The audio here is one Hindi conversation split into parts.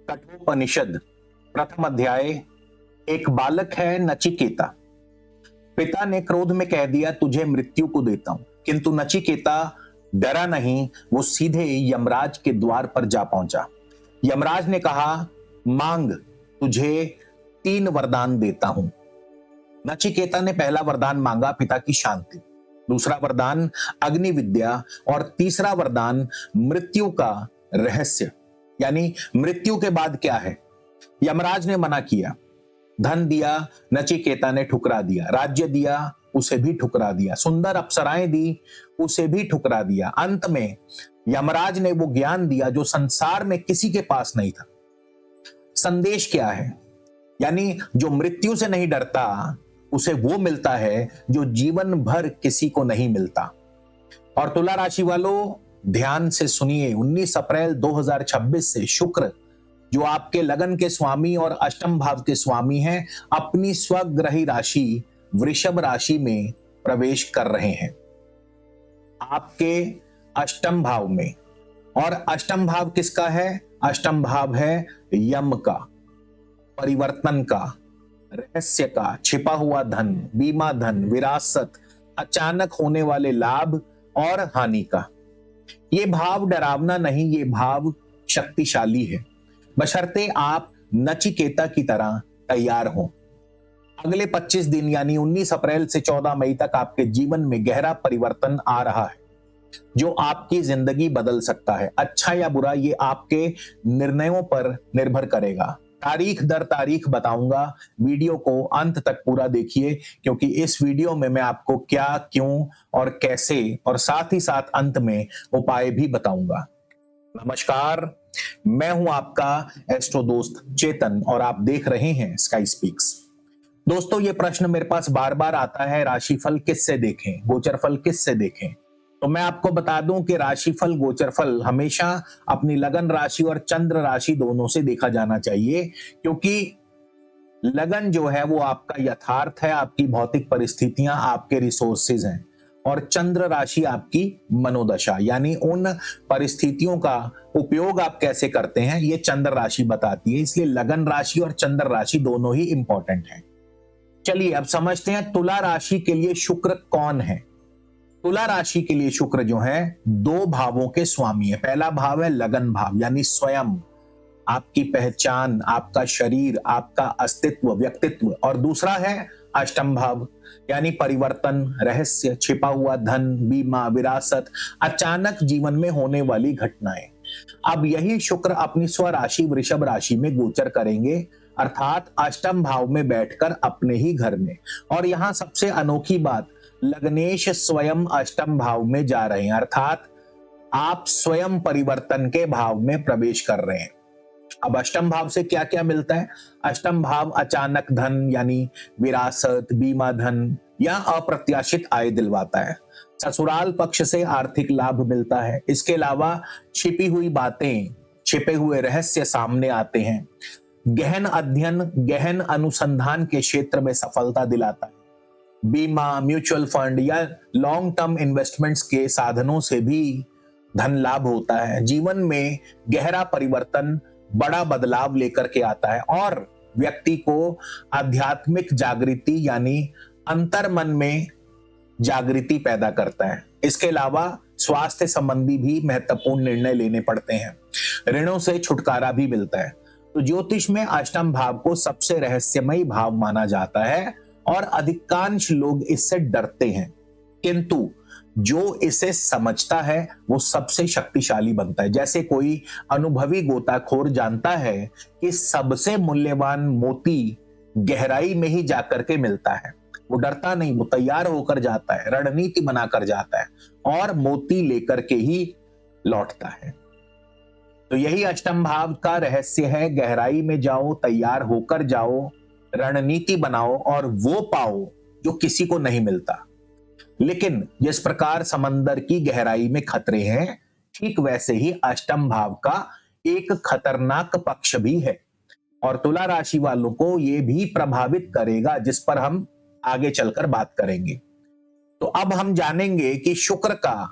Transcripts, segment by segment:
कठोपनिषद प्रथम अध्याय। एक बालक है नचिकेता। पिता ने क्रोध में कह दिया, तुझे मृत्यु को देता हूं। किंतु नचिकेता डरा नहीं, वो सीधे यमराज के द्वार पर जा पहुंचा। यमराज ने कहा, मांग, तुझे 3 वरदान देता हूं। नचिकेता ने पहला वरदान मांगा, पिता की शांति। दूसरा वरदान अग्नि विद्या और तीसरा वरदान मृत्यु का रहस्य, यानी मृत्यु के बाद क्या है। यमराज ने मना किया। धन दिया, नचिकेता ने ठुकरा दिया। राज्य दिया, उसे भी ठुकरा दिया। सुंदर अप्सराएं दी, उसे भी ठुकरा दिया। अंत में यमराज ने वो ज्ञान दिया जो संसार में किसी के पास नहीं था। संदेश क्या है? यानी जो मृत्यु से नहीं डरता उसे वो मिलता है जो जीवन भर किसी को नहीं मिलता। और तुला राशि वालों, ध्यान से सुनिए। 19 अप्रैल 2026 से शुक्र, जो आपके लगन के स्वामी और अष्टम भाव के स्वामी हैं, अपनी स्वग्रही राशि वृषभ राशि में प्रवेश कर रहे हैं, आपके अष्टम भाव में। और अष्टम भाव किसका है? अष्टम भाव है यम का, परिवर्तन का, रहस्य का, छिपा हुआ धन, बीमा धन, विरासत, अचानक होने वाले लाभ और हानि का। ये भाव डरावना नहीं, ये भाव शक्तिशाली है, बशर्ते आप नचिकेता की तरह तैयार हो। अगले 25 दिन यानी 19 अप्रैल से 14 मई तक आपके जीवन में गहरा परिवर्तन आ रहा है जो आपकी जिंदगी बदल सकता है। अच्छा या बुरा, ये आपके निर्णयों पर निर्भर करेगा। तारीख दर तारीख बताऊंगा। वीडियो को अंत तक पूरा देखिए, क्योंकि इस वीडियो में मैं आपको क्या, क्यों और कैसे, और साथ ही साथ अंत में उपाय भी बताऊंगा। नमस्कार, मैं हूं आपका एस्ट्रो दोस्त चेतन और आप देख रहे हैं स्काई स्पीक्स। दोस्तों, ये प्रश्न मेरे पास बार बार आता है, राशिफल किससे देखें, गोचरफल किससे देखें। तो मैं आपको बता दूं कि राशिफल, गोचरफल हमेशा अपनी लगन राशि और चंद्र राशि दोनों से देखा जाना चाहिए, क्योंकि लगन जो है वो आपका यथार्थ है, आपकी भौतिक परिस्थितियां, आपके रिसोर्सेज हैं, और चंद्र राशि आपकी मनोदशा, यानी उन परिस्थितियों का उपयोग आप कैसे करते हैं, ये चंद्र राशि बताती है। इसलिए लगन राशि और चंद्र राशि दोनों ही इंपॉर्टेंट हैं। चलिए अब समझते हैं तुला राशि के लिए शुक्र कौन है। तुला राशि के लिए शुक्र जो है 2 भावों के स्वामी है। पहला भाव है लगन भाव, यानी स्वयं, आपकी पहचान, आपका शरीर, आपका अस्तित्व, व्यक्तित्व। और दूसरा है अष्टम भाव, यानी परिवर्तन, रहस्य, छिपा हुआ धन, बीमा, विरासत, अचानक जीवन में होने वाली घटनाएं। अब यही शुक्र अपनी स्वराशि वृषभ राशि में गोचर करेंगे, अर्थात अष्टम भाव में बैठकर अपने ही घर में। और यहां सबसे अनोखी बात, लग्नेश स्वयं अष्टम भाव में जा रहे हैं, अर्थात आप स्वयं परिवर्तन के भाव में प्रवेश कर रहे हैं। अब अष्टम भाव से क्या क्या मिलता है? अष्टम भाव अचानक धन, यानी विरासत, बीमा धन या अप्रत्याशित आय दिलवाता है। ससुराल पक्ष से आर्थिक लाभ मिलता है। इसके अलावा छिपी हुई बातें, छिपे हुए रहस्य सामने आते हैं। गहन अध्ययन, गहन अनुसंधान के क्षेत्र में सफलता दिलाता है। बीमा, म्यूचुअल फंड या लॉन्ग टर्म इन्वेस्टमेंट्स के साधनों से भी धन लाभ होता है। जीवन में गहरा परिवर्तन, बड़ा बदलाव लेकर के आता है और व्यक्ति को आध्यात्मिक जागृति, यानी अंतर मन में जागृति पैदा करता है। इसके अलावा स्वास्थ्य संबंधी भी महत्वपूर्ण निर्णय लेने पड़ते हैं। ऋणों से छुटकारा भी मिलता है। तो ज्योतिष में अष्टम भाव को सबसे रहस्यमयी भाव माना जाता है और अधिकांश लोग इससे डरते हैं, किंतु जो इसे समझता है वो सबसे शक्तिशाली बनता है। जैसे कोई अनुभवी गोताखोर जानता है कि सबसे मूल्यवान मोती गहराई में ही जाकर के मिलता है, वो डरता नहीं, वो तैयार होकर जाता है, रणनीति बनाकर जाता है और मोती लेकर के ही लौटता है। तो यही अष्टम भाव का रहस्य है। गहराई में जाओ, तैयार होकर जाओ, रणनीति बनाओ और वो पाओ जो किसी को नहीं मिलता। लेकिन जिस प्रकार समंदर की गहराई में खतरे हैं, ठीक वैसे ही अष्टम भाव का एक खतरनाक पक्ष भी है और तुला राशि वालों को यह भी प्रभावित करेगा, जिस पर हम आगे चलकर बात करेंगे। तो अब हम जानेंगे कि शुक्र का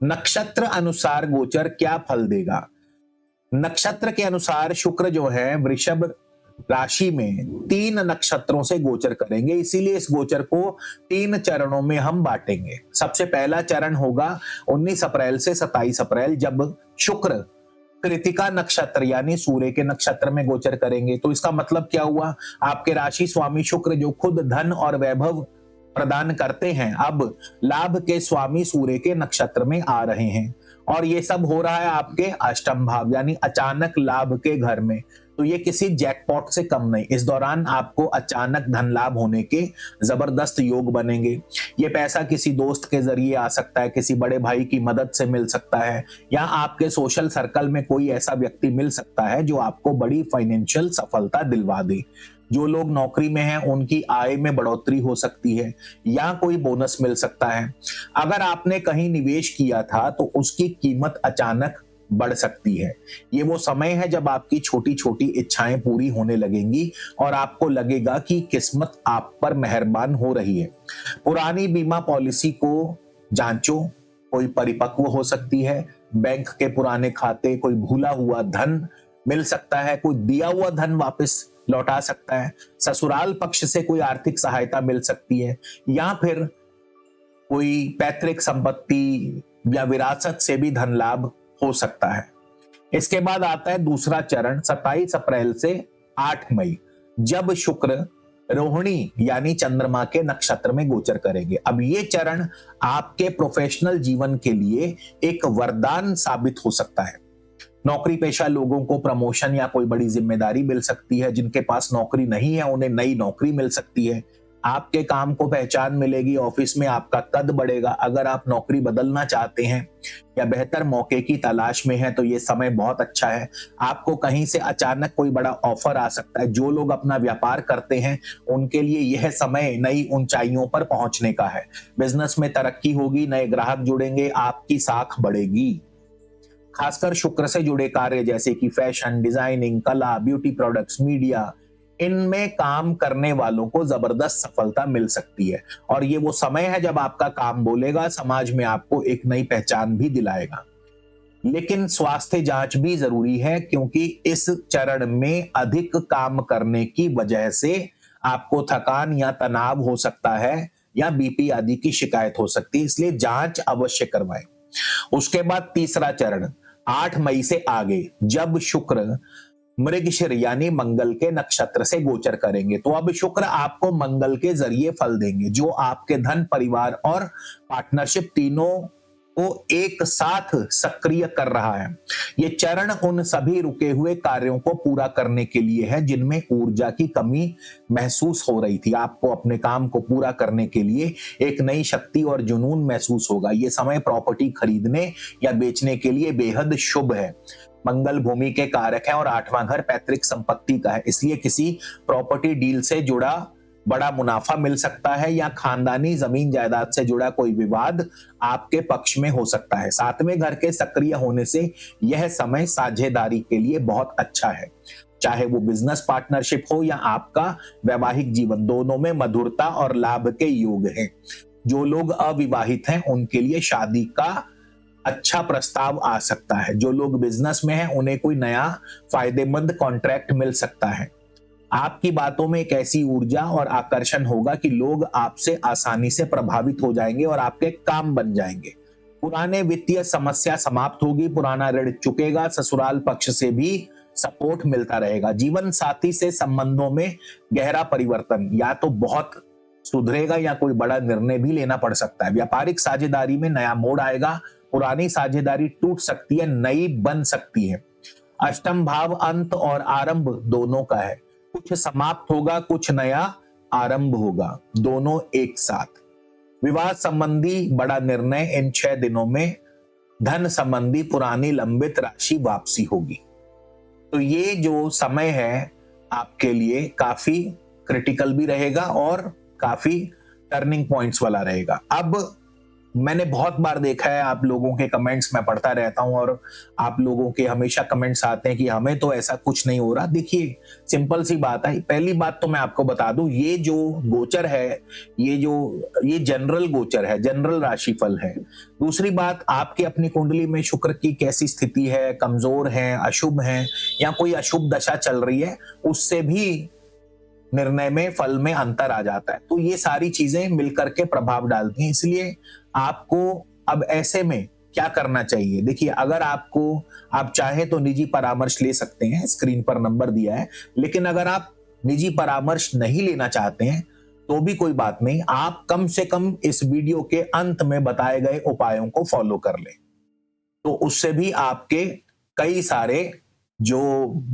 नक्षत्र अनुसार गोचर क्या फल देगा। नक्षत्र के अनुसार शुक्र जो है वृषभ राशि में 3 नक्षत्रों से गोचर करेंगे, इसीलिए इस गोचर को 3 चरणों में हम बांटेंगे। सबसे पहला चरण होगा 19 अप्रैल से 27 अप्रैल, जब शुक्र कृतिका नक्षत्र यानी सूर्य के नक्षत्र में गोचर करेंगे। तो इसका मतलब क्या हुआ, आपके राशि स्वामी शुक्र जो खुद धन और वैभव प्रदान करते हैं, अब लाभ के स्वामी सूर्य के नक्षत्र में आ रहे हैं, और ये सब हो रहा है आपके अष्टम भाव यानी अचानक लाभ के घर में। तो ये किसी जैकपॉट से कम नहीं। इस दौरान आपको अचानक धन लाभ होने के जबरदस्त योग बनेंगे। ये पैसा किसी दोस्त के जरिए आ सकता है, किसी बड़े भाई की मदद से मिल सकता है, या आपके सोशल सर्कल में कोई ऐसा व्यक्ति मिल सकता है जो आपको बड़ी फाइनेंशियल सफलता दिलवा दे। जो लोग नौकरी में हैं उनकी आय में बढ़ोतरी हो सकती है, या कोई बोनस मिल सकता है। अगर आपने कहीं निवेश किया था तो उसकी कीमत अचानक बढ़ सकती है। ये वो समय है जब आपकी छोटी छोटी इच्छाएं पूरी होने लगेंगी और आपको लगेगा कि किस्मत आप पर मेहरबान हो रही है। पुरानी बीमा पॉलिसी को जांचो, कोई परिपक्व हो सकती है। बैंक के पुराने खाते, कोई भूला हुआ धन मिल सकता है, कोई दिया हुआ धन वापस लौटा सकता है, ससुराल पक्ष से कोई आर्थिक सहायता मिल सकती है, या फिर कोई पैतृक संपत्ति या विरासत से भी धन लाभ हो सकता है। इसके बाद आता है दूसरा चरण 27 अप्रैल से 8 मई, जब शुक्र रोहिणी यानी चंद्रमा के नक्षत्र में गोचर करेंगे। अब ये चरण आपके प्रोफेशनल जीवन के लिए एक वरदान साबित हो सकता है। नौकरी पेशा लोगों को प्रमोशन या कोई बड़ी जिम्मेदारी मिल सकती है। जिनके पास नौकरी नहीं है उन्हें नई नौकरी मिल सकती है। आपके काम को पहचान मिलेगी, ऑफिस में आपका कद बढ़ेगा। अगर आप नौकरी बदलना चाहते हैं या बेहतर मौके की तलाश में हैं तो ये समय बहुत अच्छा है। आपको कहीं से अचानक कोई बड़ा ऑफर आ सकता है। जो लोग अपना व्यापार करते हैं उनके लिए यह समय नई ऊंचाइयों पर पहुंचने का है। बिजनेस में तरक्की होगी, नए ग्राहक जुड़ेंगे, आपकी साख बढ़ेगी। खासकर शुक्र से जुड़े कार्य जैसे कि फैशन, डिजाइनिंग, कला, ब्यूटी प्रोडक्ट्स, मीडिया, इनमें काम करने वालों को जबरदस्त सफलता मिल सकती है। और ये वो समय है जब आपका काम बोलेगा, समाज में आपको एक नई पहचान भी दिलाएगा। लेकिन स्वास्थ्य जांच भी जरूरी है, क्योंकि इस चरण में अधिक काम करने की वजह से आपको थकान या तनाव हो सकता है, या बीपी आदि की शिकायत हो सकती है, इसलिए जांच अवश्य करवाएं। उसके बाद तीसरा चरण 8 मई से आगे, जब शुक्र मृगशिर यानी मंगल के नक्षत्र से गोचर करेंगे। तो अब शुक्र आपको मंगल के जरिए फल देंगे, जो आपके धन, परिवार और पार्टनरशिप तीनों को एक साथ सक्रिय कर रहा है। ये चरण उन सभी रुके हुए कार्यों को पूरा करने के लिए है जिनमें ऊर्जा की कमी महसूस हो रही थी। आपको अपने काम को पूरा करने के लिए एक नई शक्ति और जुनून महसूस होगा। ये समय प्रॉपर्टी खरीदने या बेचने के लिए बेहद शुभ है। मंगल भूमि के कारक है और 8वां घर पैतृक संपत्ति का है, इसलिए किसी प्रॉपर्टी डील से जुड़ा बड़ा मुनाफा मिल सकता है, या खानदानी जमीन जायदाद से जुड़ा कोई विवाद आपके पक्ष में हो सकता है। 7वें घर के सक्रिय होने से यह समय साझेदारी के लिए बहुत अच्छा है। चाहे वो बिजनेस पार्टनरशिप हो या आपका वैवाहिक जीवन, दोनों में मधुरता और लाभ के योग हैं। जो लोग अविवाहित हैं उनके लिए शादी का अच्छा प्रस्ताव आ सकता है। जो लोग बिजनेस में हैं उन्हें कोई नया फायदेमंद कॉन्ट्रैक्ट मिल सकता है। आपकी बातों में एक ऐसी ऊर्जा और आकर्षण होगा कि लोग आपसे आसानी से प्रभावित हो जाएंगे और आपके काम बन जाएंगे। पुराने वित्तीय समस्या समाप्त होगी, पुराना ऋण चुकेगा, ससुराल पक्ष से भी सपोर्ट मिलता रहेगा। जीवन साथी से संबंधों में गहरा परिवर्तन, या तो बहुत सुधरेगा या कोई बड़ा निर्णय भी लेना पड़ सकता है। व्यापारिक साझेदारी में नया मोड़ आएगा, पुरानी साझेदारी टूट सकती है, नई बन सकती है। अष्टम भाव अंत और आरंभ दोनों का है। कुछ समाप्त होगा, कुछ नया आरंभ होगा, दोनों एक साथ। विवाह संबंधी बड़ा निर्णय इन 6 दिनों में, धन संबंधी पुरानी लंबित राशि वापसी होगी। तो ये जो समय है आपके लिए काफी क्रिटिकल भी रहेगा और काफी टर्निंग पॉइंट्स वाला रहेगा। अब मैंने बहुत बार देखा है, आप लोगों के कमेंट्स मैं पढ़ता रहता हूं और आप लोगों के हमेशा कमेंट्स आते हैं कि हमें तो ऐसा कुछ नहीं हो रहा। देखिए, सिंपल सी बात है। पहली बात तो मैं आपको बता दूं, ये जो गोचर है, ये जनरल गोचर है, जनरल राशिफल है। दूसरी बात, आपके अपनी कुंडली में शुक्र की कैसी स्थिति है, कमजोर है, अशुभ है, या कोई अशुभ दशा चल रही है, उससे भी निर्णय में, फल में अंतर आ जाता है। तो ये सारी चीजें मिलकर के प्रभाव डालती हैं। इसलिए आपको अब ऐसे में क्या करना चाहिए? देखिए, अगर आप चाहे तो निजी परामर्श ले सकते हैं, स्क्रीन पर नंबर दिया है। लेकिन अगर आप निजी परामर्श नहीं लेना चाहते हैं तो भी कोई बात नहीं, आप कम से कम इस वीडियो के अंत में बताए गए उपायों को फॉलो कर लें, तो उससे भी आपके कई सारे जो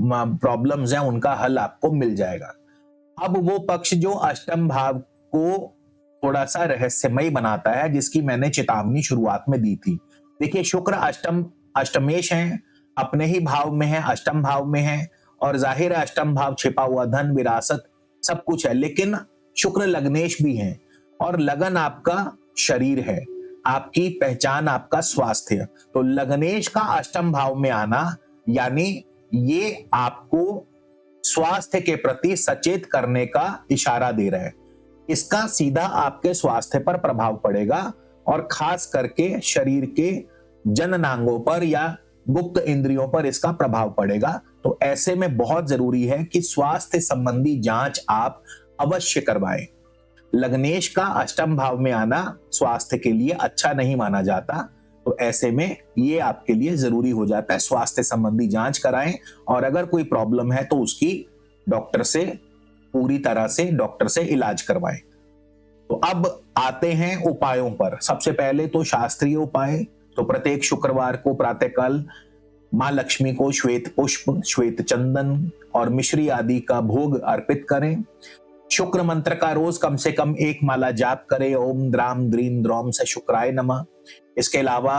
प्रॉब्लम्स हैं उनका हल आपको मिल जाएगा। अब वो पक्ष जो अष्टम भाव को थोड़ा सा रहस्यमय बनाता है, जिसकी मैंने चेतावनी शुरुआत में दी थी। देखिए, शुक्र अष्टमेश है, अपने ही भाव में है, अष्टम भाव में है, और जाहिर है अष्टम भाव छिपा हुआ धन, विरासत सब कुछ है। लेकिन शुक्र लग्नेश भी है, और लगन आपका शरीर है, आपकी पहचान, आपका स्वास्थ्य। तो लग्नेश का अष्टम भाव में आना यानी ये आपको स्वास्थ्य के प्रति सचेत करने का इशारा दे रहा है। इसका सीधा आपके स्वास्थ्य पर प्रभाव पड़ेगा, और खास करके शरीर के जननांगों पर या गुप्त इंद्रियों पर इसका प्रभाव पड़ेगा। तो ऐसे में बहुत जरूरी है कि स्वास्थ्य संबंधी जांच आप अवश्य करवाएं। लग्नेश का अष्टम भाव में आना स्वास्थ्य के लिए अच्छा नहीं माना जाता, तो ऐसे में ये आपके लिए जरूरी हो जाता है, स्वास्थ्य संबंधी जांच कराएं, और अगर कोई प्रॉब्लम है तो उसकी डॉक्टर से पूरी तरह से डॉक्टर से इलाज करवाएं। तो अब आते हैं उपायों पर। सबसे पहले तो शास्त्रीय उपाय, तो प्रत्येक शुक्रवार को प्रातःकाल मां लक्ष्मी को श्वेत पुष्प, श्वेत चंदन और मिश्री आदि का भोग अर्पित करें। शुक्र मंत्र का रोज कम से कम 1 माला जाप करें, ओम द्राम द्रीम द्रौम से शुक्राय नमः। इसके अलावा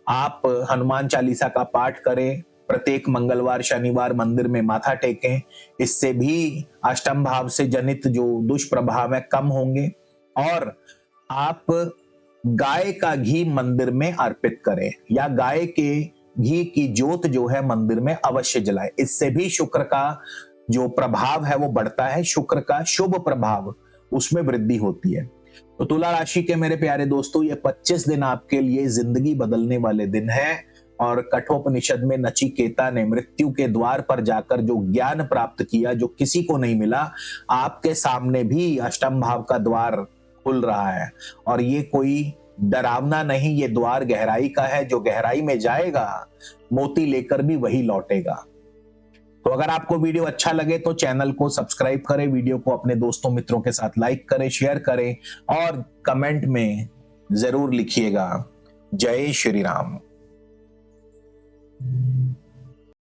आप हनुमान चालीसा का पाठ करें, प्रत्येक मंगलवार शनिवार मंदिर में माथा टेकें। इससे भी अष्टम भाव से जनित जो दुष्प्रभाव है कम होंगे। और आप गाय का घी मंदिर में अर्पित करें, या गाय के घी की ज्योत जो है मंदिर में अवश्य जलाएं। इससे भी शुक्र का जो प्रभाव है वो बढ़ता है, शुक्र का शुभ प्रभाव उसमें वृद्धि होती है। तो तुला राशि के मेरे प्यारे दोस्तों, ये 25 दिन आपके लिए जिंदगी बदलने वाले दिन है। और कठोपनिषद में नचिकेता ने मृत्यु के द्वार पर जाकर जो ज्ञान प्राप्त किया, जो किसी को नहीं मिला, आपके सामने भी अष्टम भाव का द्वार खुल रहा है। और ये कोई डरावना नहीं, ये द्वार गहराई का है। जो गहराई में जाएगा मोती लेकर भी वही लौटेगा। तो अगर आपको वीडियो अच्छा लगे तो चैनल को सब्सक्राइब करें, वीडियो को अपने दोस्तों मित्रों के साथ लाइक करें, शेयर करें, और कमेंट में जरूर लिखिएगा जय श्री राम।